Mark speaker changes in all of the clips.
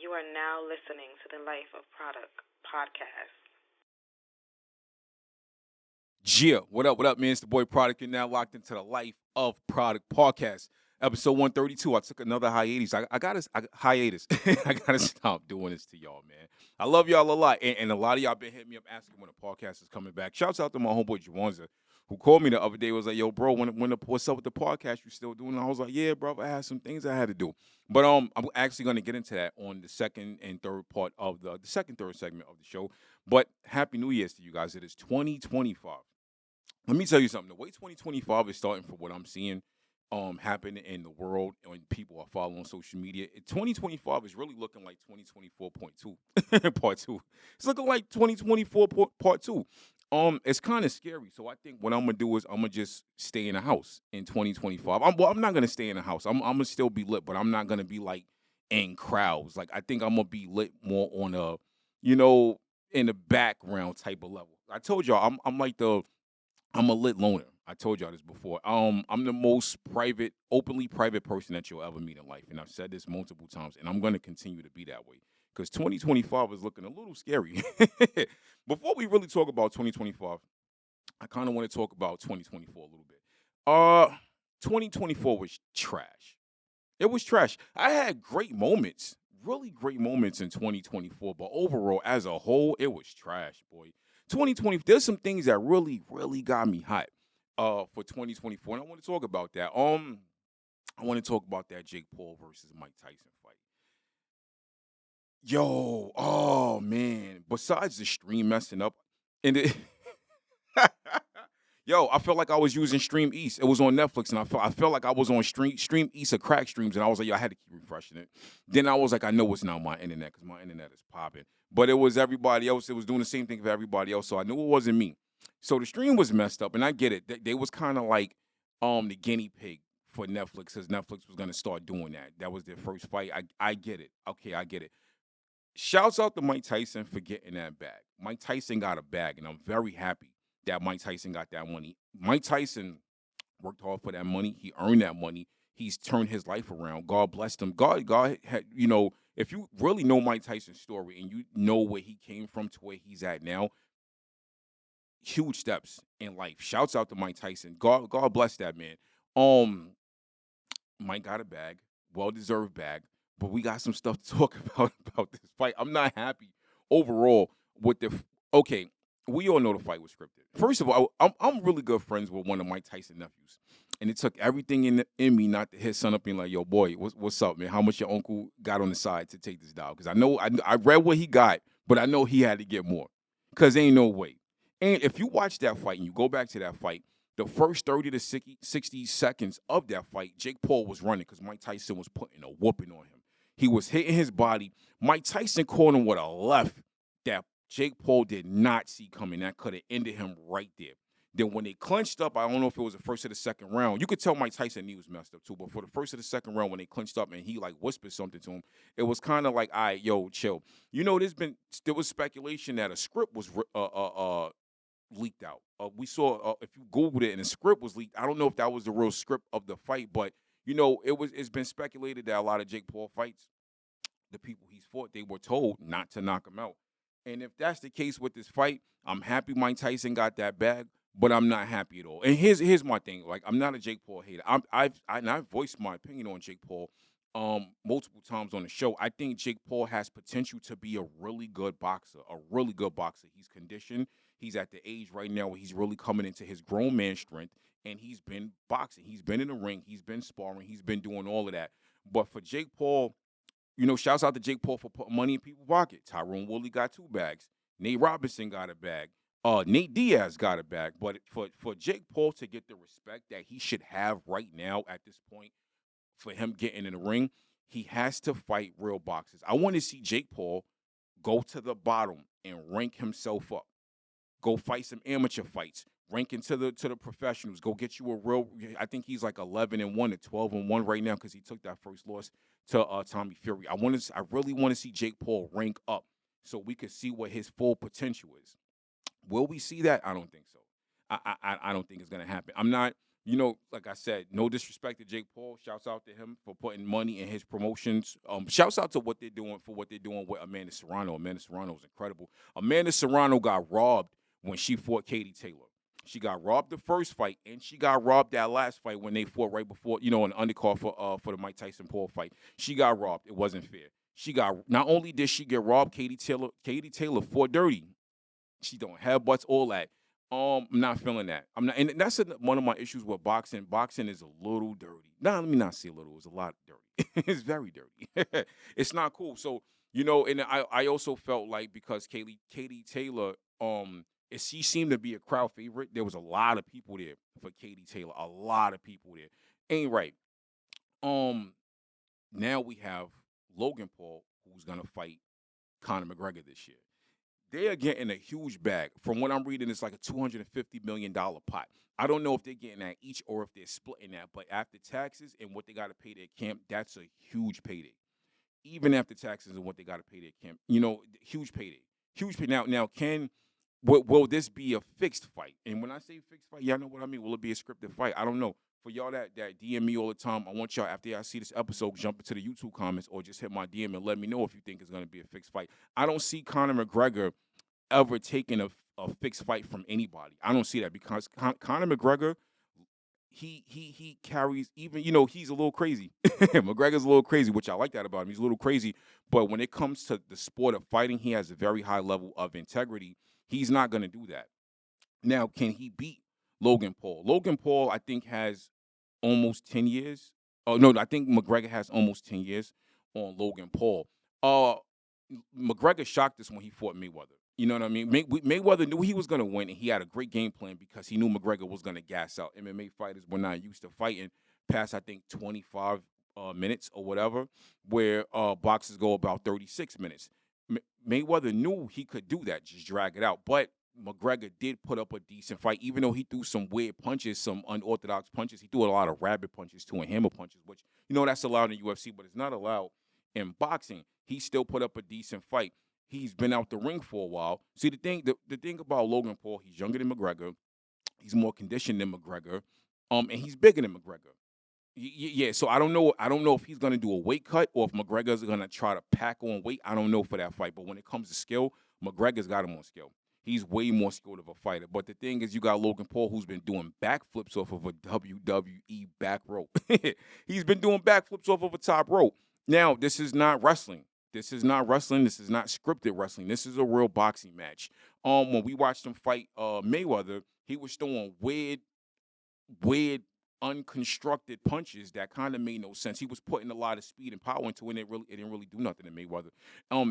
Speaker 1: You are now listening to the Life of Produk Podcast.
Speaker 2: Yeah, what up, man? It's the boy Product. You're now locked into the Life of Product Podcast, episode 132. I took another hiatus. I gotta stop doing this to y'all, man. I love y'all a lot, and a lot of y'all been hitting me up asking when the podcast is coming back. Shouts out to my homeboy Jawanza, who called me the other day. Was like, "Yo, bro, what's up with the podcast? You still doing?" And I was like, "Yeah, bro, I had some things I had to do." But I'm actually gonna get into that on the second and third part of the third segment of the show. But Happy New Year's to you guys. It is 2025. Let me tell you something. The way 2025 is starting for what I'm seeing happen in the world and when people are following social media, 2025 is really looking like 2024.2 part 2. It's looking like 2024 part 2. It's kind of scary. So I think what I'm going to do is I'm going to just stay in the house in 2025. I'm not going to stay in the house. I'm going to still be lit, but I'm not going to be like in crowds. Like I think I'm going to be lit more on in the background type of level. I told y'all I'm a lit loner. I told y'all this before. I'm the most openly private person that you'll ever meet in life. And I've said this multiple times, and I'm going to continue to be that way. Because 2025 is looking a little scary. Before we really talk about 2025, I kind of want to talk about 2024 a little bit. 2024 was trash. It was trash. I had great moments, really great moments in 2024, but overall, as a whole, it was trash, boy. 2020, there's some things that really, really got me hot for 2024, and I want to talk about that. I want to talk about that Jake Paul versus Mike Tyson fight. Yo, oh man! Besides the stream messing up, and it, yo, I felt like I was using Stream East. It was on Netflix, and I felt like I was on Stream East or Crack Streams, and I was like, yo, I had to keep refreshing it. Then I was like, I know it's not my internet because my internet is popping, but it was everybody else. It was doing the same thing for everybody else, so I knew it wasn't me. So the stream was messed up, and I get it. They was kind of like the guinea pig for Netflix, because Netflix was gonna start doing that. That was their first fight. I get it. Okay, I get it. Shouts out to Mike Tyson for getting that bag. Mike Tyson got a bag, and I'm very happy that Mike Tyson got that money. Mike Tyson worked hard for that money. He earned that money. He's turned his life around. God blessed him. God had, if you really know Mike Tyson's story and you know where he came from to where he's at now, huge steps in life. Shouts out to Mike Tyson. God bless that man. Mike got a bag, well-deserved bag, but we got some stuff to talk about this fight. I'm not happy overall with okay, we all know the fight was scripted. First of all, I'm really good friends with one of Mike Tyson's nephews, and it took everything in me not to hit son up being like, yo, boy, what's up, man? How much your uncle got on the side to take this down? Because I read what he got, but I know he had to get more because ain't no way. And if you watch that fight and you go back to that fight, the first 30 to 60 seconds of that fight, Jake Paul was running because Mike Tyson was putting a whooping on him. He was hitting his body. Mike Tyson caught him with a left that Jake Paul did not see coming. That could have ended him right there. Then when they clinched up, I don't know if it was the first or the second round. You could tell Mike Tyson knee was messed up too. But for the first or the second round, when they clinched up and he like whispered something to him, it was kind of like, all right, yo, chill. There was speculation that a script was leaked out. We saw if you Googled it and the script was leaked. I don't know if that was the real script of the fight, but it's been speculated that a lot of Jake Paul fights, the people he's fought, they were told not to knock him out. And if that's the case with this fight, I'm happy Mike Tyson got that bag, but I'm not happy at all. And here's my thing. Like, I'm not a Jake Paul hater. I've voiced my opinion on Jake Paul multiple times on the show. I think Jake Paul has potential to be a really good boxer, He's conditioned. He's at the age right now where he's really coming into his grown man strength, and he's been boxing. He's been in the ring. He's been sparring. He's been doing all of that. But for Jake Paul, shouts out to Jake Paul for putting money in people's pocket. Tyrone Woodley got 2 bags. Nate Robinson got a bag. Nate Diaz got a bag. But for Jake Paul to get the respect that he should have right now at this point, for him getting in the ring, he has to fight real boxers. I want to see Jake Paul go to the bottom and rank himself up. Go fight some amateur fights. Rank into the professionals. Go get you a real. I think he's like 11-1 or 12-1 right now because he took that first loss to Tommy Fury. I really want to see Jake Paul rank up so we could see what his full potential is. Will we see that? I don't think so. I don't think it's gonna happen. I'm not. like I said, no disrespect to Jake Paul. Shouts out to him for putting money in his promotions. Shouts out to what they're doing with Amanda Serrano. Amanda Serrano is incredible. Amanda Serrano got robbed when she fought Katie Taylor. She got robbed the first fight, and she got robbed that last fight when they fought right before, an undercard for the Mike Tyson Paul fight. She got robbed. It wasn't fair. Not only did she get robbed, Katie Taylor fought dirty. She don't have butts, all that. I'm not feeling that. I'm not, and that's one of my issues with boxing. Boxing is a little dirty. Nah, let me not say a little. It's a lot dirty. It's very dirty. It's not cool. So and I also felt like because Katie Taylor, she seemed to be a crowd favorite. There was a lot of people there for Katie Taylor. A lot of people there. Ain't right. Now we have Logan Paul, who's gonna fight Conor McGregor this year. They are getting a huge bag. From what I'm reading, it's like a $250 million pot. I don't know if they're getting that each or if they're splitting that, but after taxes and what they got to pay their camp, that's a huge payday. Even after taxes and what they got to pay their camp, huge payday. Huge pay. Now, will this be a fixed fight? And when I say fixed fight, y'all know what I mean. Will it be a scripted fight? I don't know. For y'all that DM me all the time, I want y'all, after y'all see this episode, jump into the YouTube comments or just hit my DM and let me know if you think it's going to be a fixed fight. I don't see Conor McGregor ever taking a fixed fight from anybody. I don't see that because Conor McGregor, he carries, even, he's a little crazy. McGregor's a little crazy, which I like that about him. He's a little crazy. But when it comes to the sport of fighting, he has a very high level of integrity. He's not going to do that. Now, can he beat Logan Paul? Logan Paul, I think, has almost 10 years. Oh, no, I think McGregor has almost 10 years on Logan Paul. McGregor shocked us when he fought Mayweather. You know what I mean? Mayweather knew he was going to win, and he had a great game plan because he knew McGregor was going to gas out. MMA fighters were not used to fighting past, I think, 25 minutes or whatever, where boxers go about 36 minutes. Mayweather knew he could do that, just drag it out. But McGregor did put up a decent fight, even though he threw some weird punches, some unorthodox punches. He threw a lot of rabbit punches too and hammer punches, which, that's allowed in the UFC, but it's not allowed in boxing. He still put up a decent fight. He's been out the ring for a while. See, the thing about Logan Paul, he's younger than McGregor. He's more conditioned than McGregor, and he's bigger than McGregor. Yeah, so I don't know if he's going to do a weight cut or if McGregor's going to try to pack on weight. I don't know for that fight. But when it comes to skill, McGregor's got him on skill. He's way more skilled of a fighter. But the thing is, you got Logan Paul, who's been doing backflips off of a WWE back rope. He's been doing backflips off of a top rope. Now, this is not wrestling. This is not wrestling. This is not scripted wrestling. This is a real boxing match. When we watched him fight Mayweather, he was throwing weird, unconstructed punches that kind of made no sense. He was putting a lot of speed and power into it, and it didn't really do nothing to Mayweather.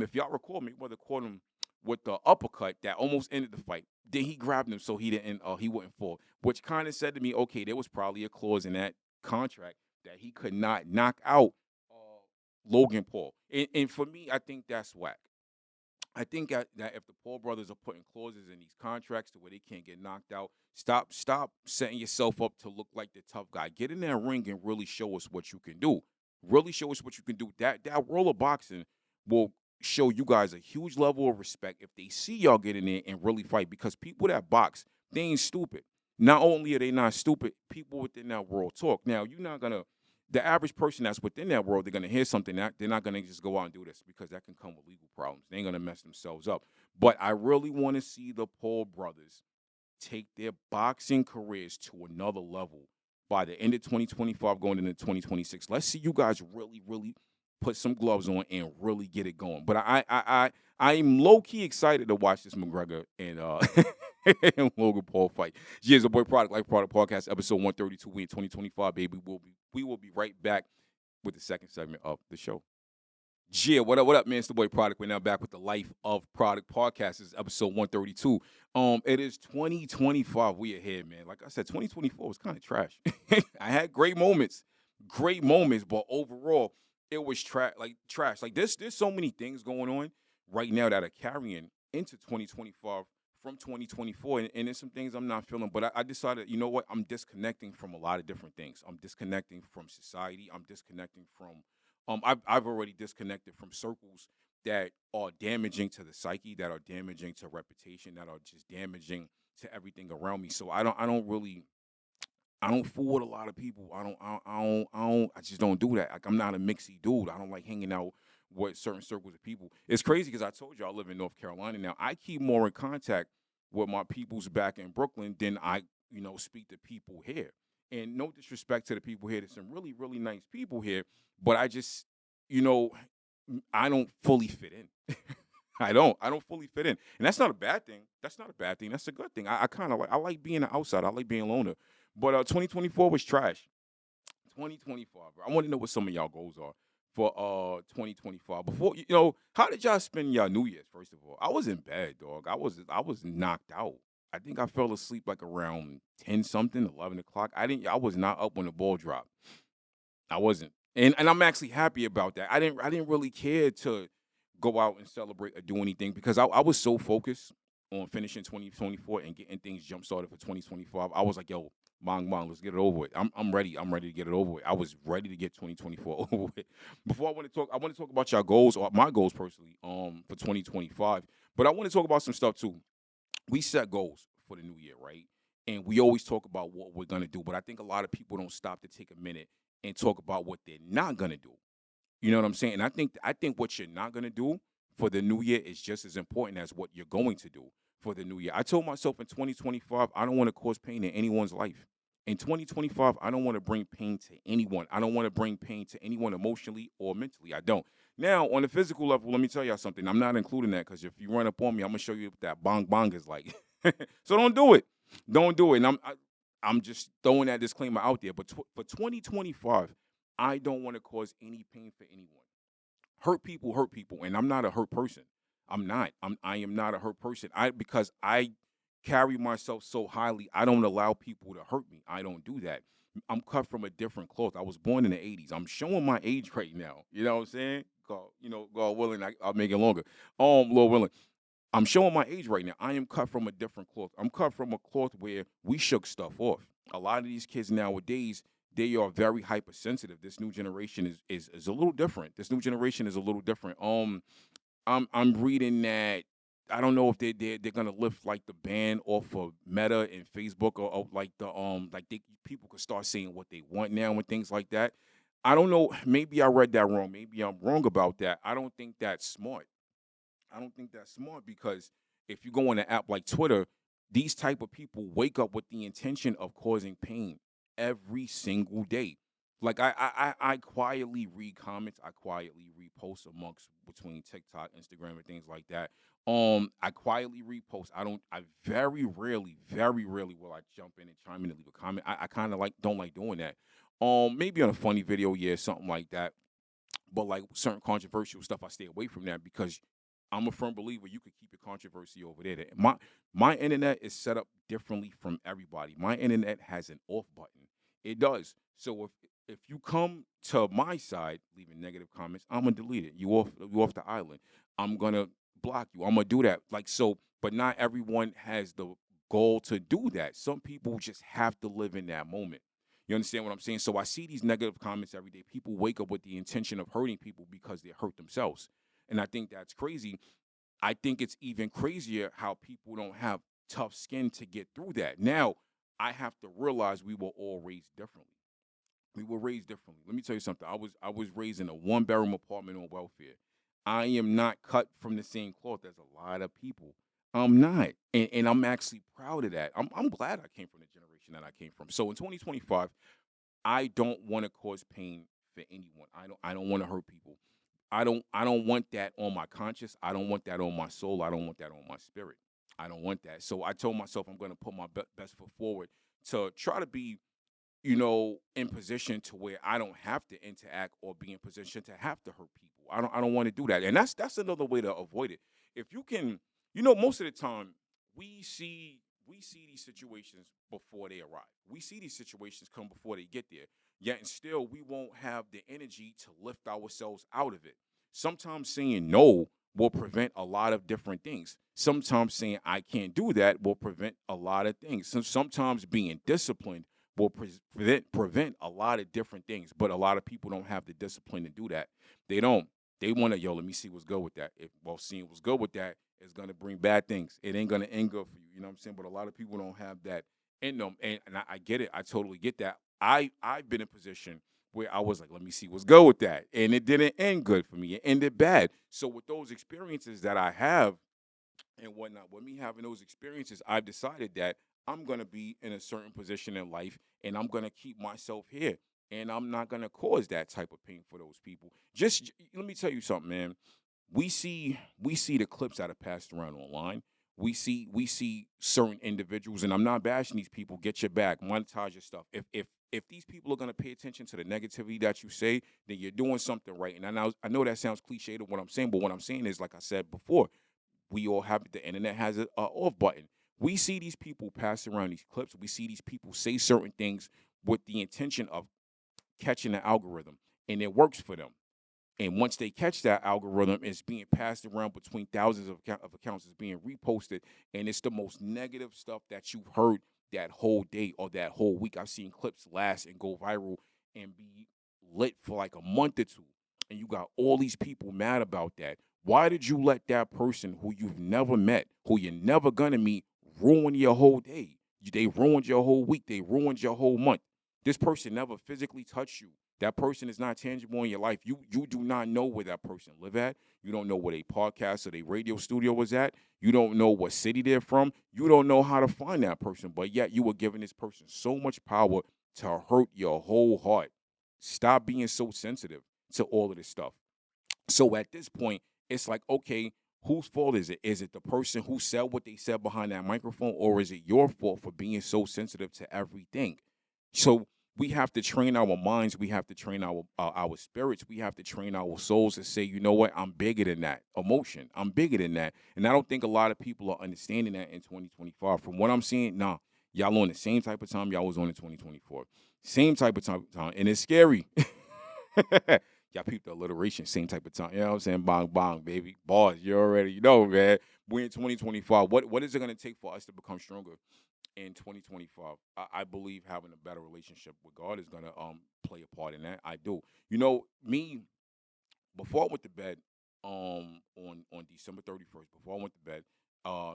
Speaker 2: If y'all recall, Mayweather caught him with the uppercut that almost ended the fight. Then he grabbed him so he wouldn't fall, which kind of said to me, okay, there was probably a clause in that contract that he could not knock out Logan Paul. And for me, I think that's whack. I think that if the Paul brothers are putting clauses in these contracts to where they can't get knocked out, stop setting yourself up to look like the tough guy. Get in that ring and really show us what you can do. Really show us what you can do. That role of boxing will show you guys a huge level of respect if they see y'all get in there and really fight. Because people that box, they ain't stupid. Not only are they not stupid, people within that world talk. Now, you're not going to, the average person that's within that world, they're going to hear something. They're not going to just go out and do this because that can come with legal problems. They ain't going to mess themselves up. But I really want to see the Paul brothers take their boxing careers to another level by the end of 2025 going into 2026. Let's see you guys really, really put some gloves on and really get it going. But I'm low-key excited to watch this McGregor and and Logan Paul fight. Here's a boy product, Life Product Podcast, episode 132. We in 2025, baby. We will be right back with the second segment of the show. Yeah, what up, man? It's the boy Product. We're now back with the Life of Product Podcast. This is episode 132. It is 2025. We are here, man. Like I said, 2024 was kind of trash. I had great moments, but overall, it was trash. Like there's so many things going on right now that are carrying into 2025 from 2024, and there's some things I'm not feeling. But I decided, you know what? I'm disconnecting from a lot of different things. I'm disconnecting from society. I'm disconnecting from I've already disconnected from circles that are damaging to the psyche, that are damaging to reputation, that are just damaging to everything around me. So I don't really I don't fool with a lot of people. I just don't do that. Like, I'm not a mixy dude. I don't like hanging out with certain circles of people. It's crazy because I told you I live in North Carolina now. I keep more in contact with my peoples back in Brooklyn than I, speak to people here. And no disrespect to the people here. There's some really, really nice people here, but I just, you know, I don't fully fit in. I don't. I don't fully fit in, and that's not a bad thing. That's not a bad thing. That's a good thing. I kind of like. I like being an outsider. I like being a loner. But 2024 was trash. 2025, bro. I want to know what some of y'all goals are for 2025. Before how did y'all spend y'all New Year's? First of all, I was in bed, dog. I was knocked out. I think I fell asleep like around 10 something, 11 o'clock. I was not up when the ball dropped. I wasn't. And I'm actually happy about that. I didn't really care to go out and celebrate or do anything because I was so focused on finishing 2024 and getting things jump started for 2025. I was like, yo, bong, let's get it over with. I'm ready. I'm ready to get it over with. I was ready to get 2024 over with. Before I want to talk about your goals or my goals personally for 2025. But I want to talk about some stuff too. We set goals for the new year, right? And we always talk about what we're gonna do, but I think a lot of people don't stop to take a minute and talk about what they're not gonna do. You know what I'm saying? And I think what you're not gonna do for the new year is just as important as what you're going to do for the new year. I told myself in 2025, I don't want to cause pain in anyone's life. In 2025, I don't want to bring pain to anyone. I don't want to bring pain to anyone emotionally or mentally. I don't. Now, on the physical level, let me tell y'all something. I'm not including that because if you run up on me, I'm gonna show you what that bong is like. So don't do it. Don't do it. And I'm just throwing that disclaimer out there. But for 2025, I don't want to cause any pain for anyone. Hurt people, and I'm not a hurt person. I'm not. I am not a hurt person. Because I carry myself so highly, I don't allow people to hurt me. I don't do that. I'm cut from a different cloth. I was born in the 80s. I'm showing my age right now. You know what I'm saying? God willing, I'll make it longer. Lord willing. I'm showing my age right now. I am cut from a different cloth. I'm cut from a cloth where we shook stuff off. A lot of these kids nowadays, they are very hypersensitive. This new generation is a little different. This new generation is a little different. I'm reading that I don't know if they're gonna lift like the ban off of Meta and Facebook or like people could start saying what they want now and things like that. I don't know. Maybe I read that wrong. Maybe I'm wrong about that. I don't think that's smart. I don't think that's smart because if you go on an app like Twitter, these type of people wake up with the intention of causing pain every single day. Like I quietly read comments, I quietly repost amongst between TikTok, Instagram, and things like that. I quietly repost. I very rarely will I jump in and chime in and leave a comment. I kind of like don't like doing that. Maybe on a funny video, yeah, something like that. But like certain controversial stuff, I stay away from that because I'm a firm believer you can keep your controversy over there. My internet is set up differently from everybody. My internet has an off button. It does. So if you come to my side leaving negative comments, I'm gonna delete it. You off the island. I'm gonna block you. I'm gonna do that. Like so, but not everyone has the goal to do that. Some people just have to live in that moment. You understand what I'm saying? So I see these negative comments every day. People wake up with the intention of hurting people because they hurt themselves. And I think that's crazy. I think it's even crazier how people don't have tough skin to get through that. Now, I have to realize we were all raised differently. We were raised differently. Let me tell you something. I was raised in a one-bedroom apartment on welfare. I am not cut from the same cloth as a lot of people. I'm not. And I'm actually proud of that. I'm glad I came from the generation that I came from. So in 2025, I don't want to cause pain for anyone. I don't want to hurt people. I don't want that on my conscience. I don't want that on my soul. I don't want that on my spirit. I don't want that. So I told myself I'm going to put my best foot forward to try to be, in position to where I don't have to interact or be in position to have to hurt people. I don't want to do that. And that's another way to avoid it. If you can, most of the time we see these situations before they arrive. We see these situations come before they get there. Yet and still we won't have the energy to lift ourselves out of it. Sometimes saying no will prevent a lot of different things. Sometimes saying I can't do that will prevent a lot of things. Sometimes being disciplined will prevent a lot of different things. But a lot of people don't have the discipline to do that. They don't. They want to, let me see what's good with that. Seeing what's good with that is going to bring bad things. It ain't going to end good for you. You know what I'm saying? But a lot of people don't have that And I get it. I totally get that. I've been in a position where I was like, let me see what's good with that, and it didn't end good for me. It ended bad. So with those experiences that I have and whatnot, with me having those experiences, I've decided that I'm gonna be in a certain position in life, and I'm gonna keep myself here, and I'm not gonna cause that type of pain for those people. Just let me tell you something, man. We see the clips that are passed around online. We see certain individuals, and I'm not bashing these people. Get your bag, monetize your stuff. If these people are gonna pay attention to the negativity that you say, then you're doing something right. And I know that sounds cliche to what I'm saying, but what I'm saying is, like I said before, we all have the internet has a off button. We see these people pass around these clips. We see these people say certain things with the intention of catching the algorithm, and it works for them. And once they catch that algorithm, it's being passed around between thousands of accounts. It's being reposted, and it's the most negative stuff that you've heard that whole day or that whole week. I've seen clips last and go viral and be lit for like a month or two, and you got all these people mad about that. Why did you let that person who you've never met, who you're never gonna meet, ruin your whole day? They ruined your whole week. They ruined your whole month. This person never physically touched you. That person is not tangible in your life. You do not know where that person live at. You don't know where they podcast or they radio studio was at. You don't know what city they're from. You don't know how to find that person. But yet you were giving this person so much power to hurt your whole heart. Stop being so sensitive to all of this stuff. So at this point, it's like, okay, whose fault is it? Is it the person who said what they said behind that microphone, or is it your fault for being so sensitive to everything? So we have to train our minds. We have to train our spirits. We have to train our souls to say, you know what? I'm bigger than that emotion. I'm bigger than that. And I don't think a lot of people are understanding that in 2025. From what I'm seeing, nah, y'all on the same type of time y'all was on in 2024. Same type of time, and it's scary. Y'all peep the alliteration, same type of time. You know what I'm saying? Bong, bong, baby. Bars, you already know, man. We're in 2025. What is it going to take for us to become stronger in 2025? I believe having a better relationship with God is going to play a part in that. I do. You know, me, before I went to bed on December 31st, before I went to bed,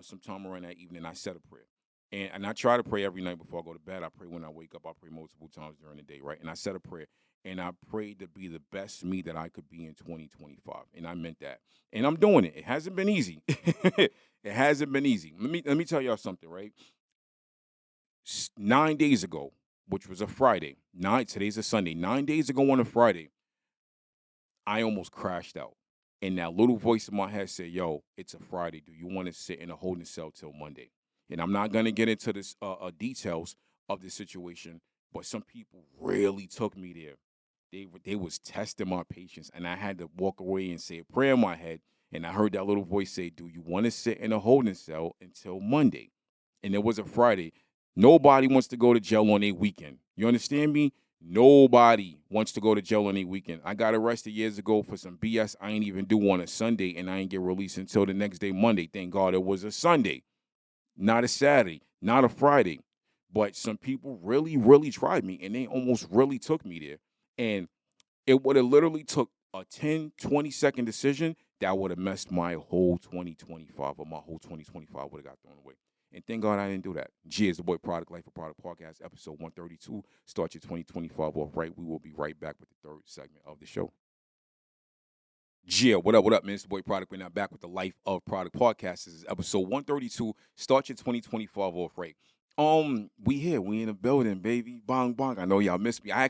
Speaker 2: sometime around that evening, I said a prayer. And I try to pray every night before I go to bed. I pray when I wake up. I pray multiple times during the day, right? And I said a prayer. And I prayed to be the best me that I could be in 2025. And I meant that. And I'm doing it. It hasn't been easy. It hasn't been easy. Let me tell y'all something, right? 9 days ago, which was a Friday, today's a Sunday. 9 days ago on a Friday, I almost crashed out. And that little voice in my head said, yo, it's a Friday. Do you want to sit in a holding cell till Monday? And I'm not going to get into this details of the situation, but some people really took me there. They was testing my patience, and I had to walk away and say a prayer in my head. And I heard that little voice say, do you want to sit in a holding cell until Monday? And it was a Friday. Nobody wants to go to jail on a weekend. You understand me? Nobody wants to go to jail on a weekend. I got arrested years ago for some BS I ain't even do on a Sunday, and I ain't get released until the next day, Monday. Thank God it was a Sunday, not a Saturday, not a Friday. But some people really, really tried me, and they almost really took me there. And it would have literally took a 10, 20-second decision that would have messed my whole 2025, or my whole 2025 would have got thrown away. And thank God I didn't do that. G is the boy Product, Life of Product Podcast, episode 132. Start your 2025 off right. We will be right back with the third segment of the show. Gia, what up, man? It's the boy Product. We're now back with the Life of Product Podcast. This is episode 132. Start your 2025 off right. We here. We in the building, baby. Bong, bong. I know y'all missed me. I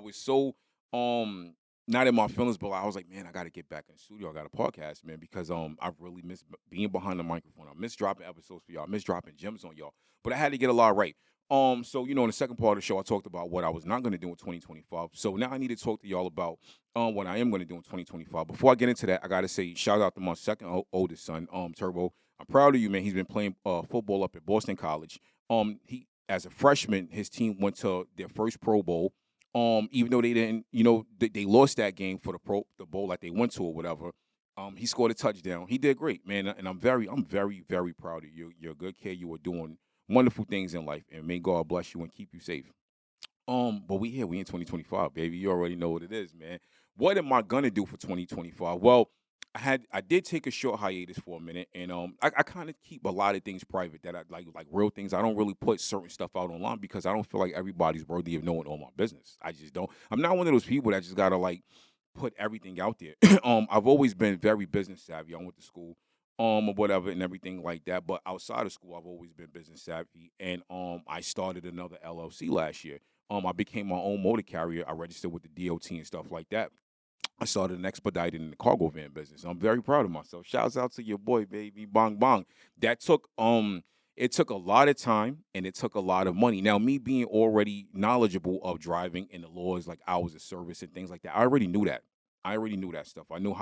Speaker 2: was so, not in my feelings, but I was like, man, I got to get back in the studio. I got a podcast, man, because I really miss being behind the microphone. I miss dropping episodes for y'all. I miss dropping gems on y'all. But I had to get a lot right. So, in the second part of the show, I talked about what I was not going to do in 2025. So now I need to talk to y'all about what I am going to do in 2025. Before I get into that, I got to say shout out to my second oldest son, Turbo. I'm proud of you, man. He's been playing football up at Boston College. He, as a freshman, his team went to their first Pro Bowl. Even though they didn't, they lost that game for the bowl that they went to or whatever. He scored a touchdown. He did great, man, and I'm very, very proud of you. You're a good kid. You are doing wonderful things in life, and may God bless you and keep you safe. But we in 2025, baby. You already know what it is, man. What am I gonna do for 2025? Well, I did take a short hiatus for a minute, and I kind of keep a lot of things private that I like real things. I don't really put certain stuff out online because I don't feel like everybody's worthy of knowing all my business. I just don't. I'm not one of those people that just gotta like put everything out there. I've always been very business savvy. I went to school, or whatever, and everything like that. But outside of school, I've always been business savvy, and I started another LLC last year. I became my own motor carrier. I registered with the DOT and stuff like that. I started an expedited in the cargo van business. I'm very proud of myself. Shouts out to your boy, baby, bong bong. That took it took a lot of time and it took a lot of money. Now, me being already knowledgeable of driving and the laws like hours of service and things like that, I already knew that. I already knew that stuff. I knew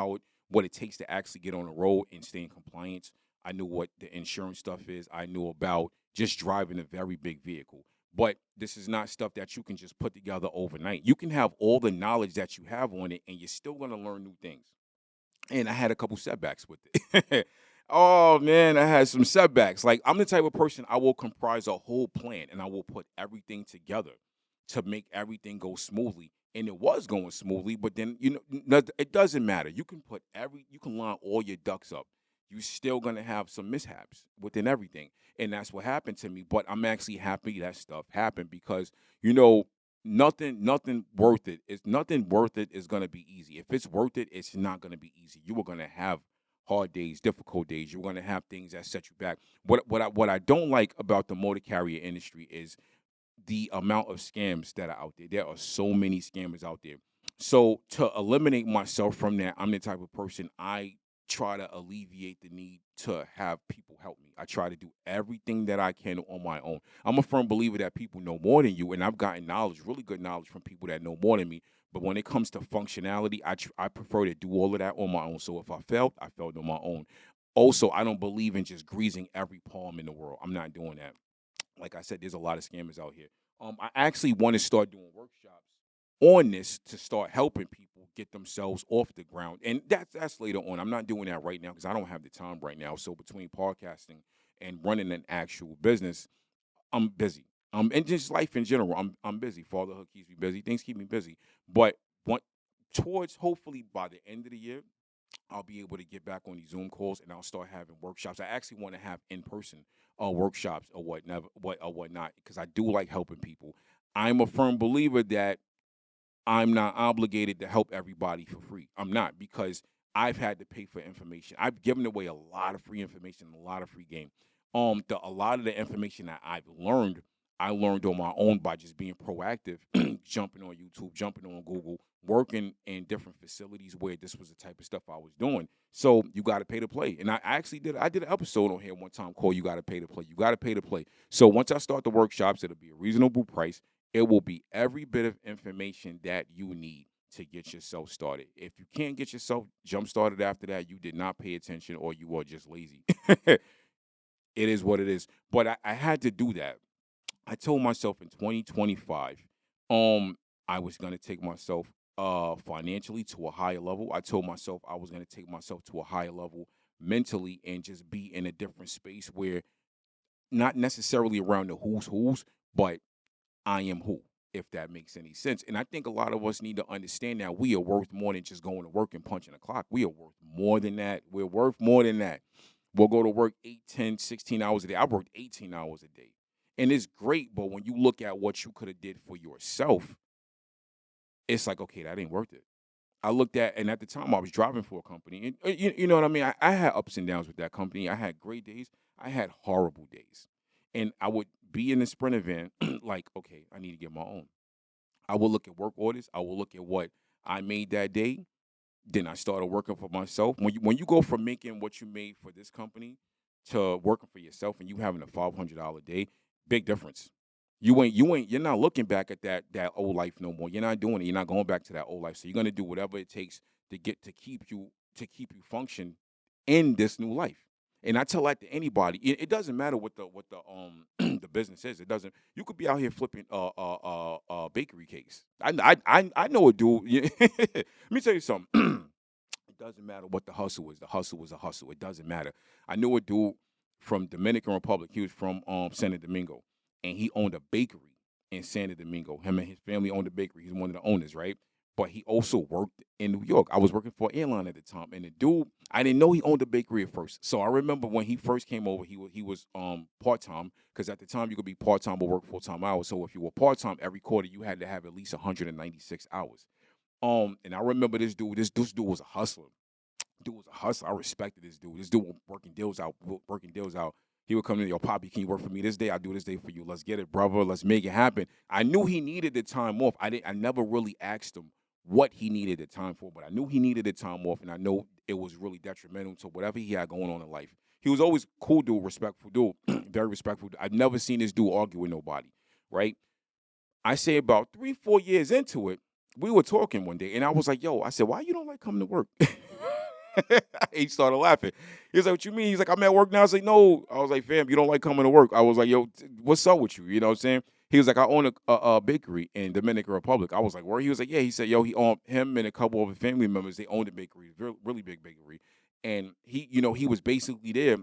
Speaker 2: what it takes to actually get on the road and stay in compliance. I knew what the insurance stuff is. I knew about just driving a very big vehicle. But this is not stuff that you can just put together overnight. You can have all the knowledge that you have on it, and you're still going to learn new things. And I had a couple setbacks with it. Oh, man, I had some setbacks. Like, I'm the type of person, I will comprise a whole plan, and I will put everything together to make everything go smoothly. And it was going smoothly, but then, it doesn't matter. You can line all your ducks up. You're still going to have some mishaps within everything. And that's what happened to me. But I'm actually happy that stuff happened because, nothing worth it. It's nothing worth it is going to be easy. If it's worth it, it's not going to be easy. You are going to have hard days, difficult days. You're going to have things that set you back. What I don't like about the motor carrier industry is the amount of scams that are out there. There are so many scammers out there. So to eliminate myself from that, I'm the type of person I try to alleviate the need to have people help me. I try to do everything that I can on my own. I'm a firm believer that people know more than you, and I've gotten knowledge, really good knowledge from people that know more than me. But when it comes to functionality, I prefer to do all of that on my own. So if I failed on my own. Also, I don't believe in just greasing every palm in the world. I'm not doing that. Like I said, there's a lot of scammers out here. I actually want to start doing workshops on this to start helping people get themselves off the ground, and that's later on. I'm not doing that right now because I don't have the time right now. So between podcasting and running an actual business, I'm busy. And just life in general, I'm busy. Fatherhood keeps me busy. Things keep me busy. But what towards hopefully by the end of the year, I'll be able to get back on these Zoom calls and I'll start having workshops. I actually want to have in person workshops or whatnot because I do like helping people. I'm a firm believer that I'm not obligated to help everybody for free. I'm not because I've had to pay for information. I've given away a lot of free information, a lot of free game. A lot of the information that I've learned, I learned on my own by just being proactive, jumping on YouTube, jumping on Google, working in different facilities where this was the type of stuff I was doing. So you got to pay to play. And I did an episode on here one time called "You Got to Pay to Play." You got to pay to play. So once I start the workshops, it'll be a reasonable price. It will be every bit of information that you need to get yourself started. If you can't get yourself jump started after that, you did not pay attention or you are just lazy. It is what it is. But I had to do that. I told myself in 2025, I was going to take myself financially to a higher level. I told myself I was going to take myself to a higher level mentally and just be in a different space where not necessarily around the who's, but I am who, if that makes any sense. And I think a lot of us need to understand that we are worth more than just going to work and punching a clock. We are worth more than that. We're worth more than that. We'll go to work 8, 10, 16 hours a day. I worked 18 hours a day. And it's great, but when you look at what you could have did for yourself, it's like, okay, that ain't worth it. I looked at, and at the time I was driving for a company. And you know what I mean? I had ups and downs with that company. I had great days. I had horrible days. And I would be in the Sprinter van, like, okay, I need to get my own. I will look at work orders. I will look at what I made that day. Then I started working for myself. When you go from making what you made for this company to working for yourself and you having a $500 day, big difference. You're not looking back at that old life no more. You're not doing it. You're not going back to that old life. So you're gonna do whatever it takes to keep you function in this new life. And I tell that to anybody. It doesn't matter what the the business is. It doesn't. You could be out here flipping bakery cakes. I know a dude. Let me tell you something. It doesn't matter what the hustle is. The hustle is a hustle. It doesn't matter. I knew a dude from Dominican Republic. He was from Santo Domingo, and he owned a bakery in Santo Domingo. Him and his family owned a bakery. He's one of the owners, right? but he also worked in New York. I was working for an airline at the time, and the dude, I didn't know he owned a bakery at first. So I remember when he first came over, he was part time, because at the time you could be part time or work full time hours. So if you were part time, every quarter you had to have at least 196 hours. And I remember this dude. This dude was a hustler. Dude was a hustler. I respected this dude. This dude was working deals out, working deals out. He would come to me, yo, Poppy, can you work for me this day? I do this day for you. Let's get it, brother. Let's make it happen. I knew he needed the time off. I never really asked him what he needed the time for, but I knew he needed the time off, and I know it was really detrimental to whatever he had going on in life. He was always cool dude, respectful dude, very respectful. I've never seen this dude argue with nobody, right? I say about 3, 4 years into it, we were talking one day, and I was like, yo, I said, why you don't like coming to work? He started laughing. He was like, what you mean? He's like, I'm at work now. I was like, no. I was like, fam, you don't like coming to work. I was like, yo, what's up with you? You know what I'm saying? He was like, I own a bakery in Dominican Republic. I was like, where? He was like, yeah. He said, yo, he owned, him and a couple of his family members, they owned a bakery, really big bakery. And he was basically there.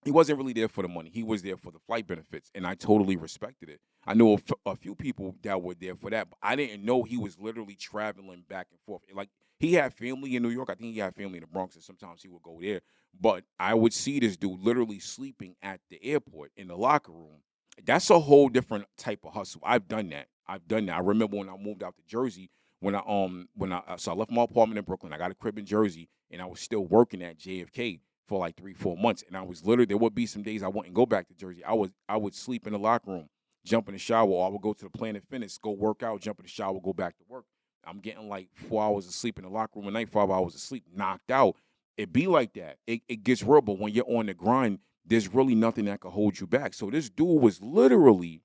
Speaker 2: He wasn't really there for the money. He was there for the flight benefits, and I totally respected it. I know a few people that were there for that, but I didn't know he was literally traveling back and forth. Like, he had family in New York. I think he had family in the Bronx, and sometimes he would go there. But I would see this dude literally sleeping at the airport in the locker room. That's a whole different type of hustle. I've done that. I remember when I moved out to Jersey, so I left my apartment in Brooklyn. I got a crib in Jersey, and I was still working at JFK for like 3, 4 months. And I was literally, there would be some days I wouldn't go back to Jersey. I would sleep in the locker room, jump in the shower, or I would go to the Planet Fitness, go work out, jump in the shower, go back to work. I'm getting like 4 hours of sleep in the locker room a night, 5 hours of sleep, knocked out. It be like that. It gets real, but when you're on the grind, there's really nothing that can hold you back. So this dude was literally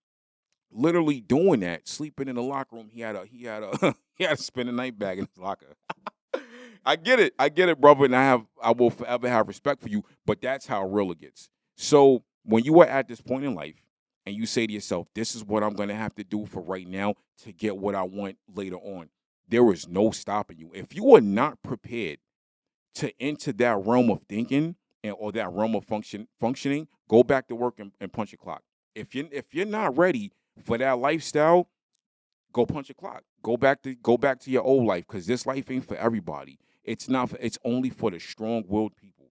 Speaker 2: doing that, sleeping in the locker room. He had a he had to spend a night bag in his locker. I get it, brother, and I will forever have respect for you, but that's how real it gets. So when you are at this point in life and you say to yourself, this is what I'm gonna have to do for right now to get what I want later on, there is no stopping you. If you are not prepared to enter that realm of thinking or that realm of functioning, go back to work and punch a clock. If you're not ready for that lifestyle, go punch a clock. Go back to your old life, because this life ain't for everybody. It's not. It's only for the strong-willed people.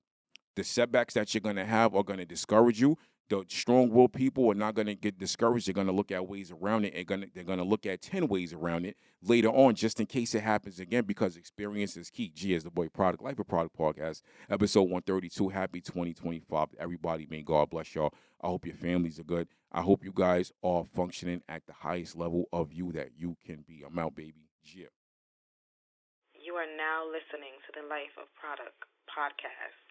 Speaker 2: The setbacks that you're gonna have are gonna discourage you. The strong-willed people are not gonna get discouraged. They're gonna look at ways around it, and they're gonna look at 10 ways around it later on, just in case it happens again. Because experience is key. G is the boy product. Life of Product Podcast, episode 132. Happy 2025. Everybody, may God bless y'all. I hope your families are good. I hope you guys are functioning at the highest level of you that you can be. I'm out, baby. Yeah.
Speaker 1: You are now listening to the Life of Product Podcast.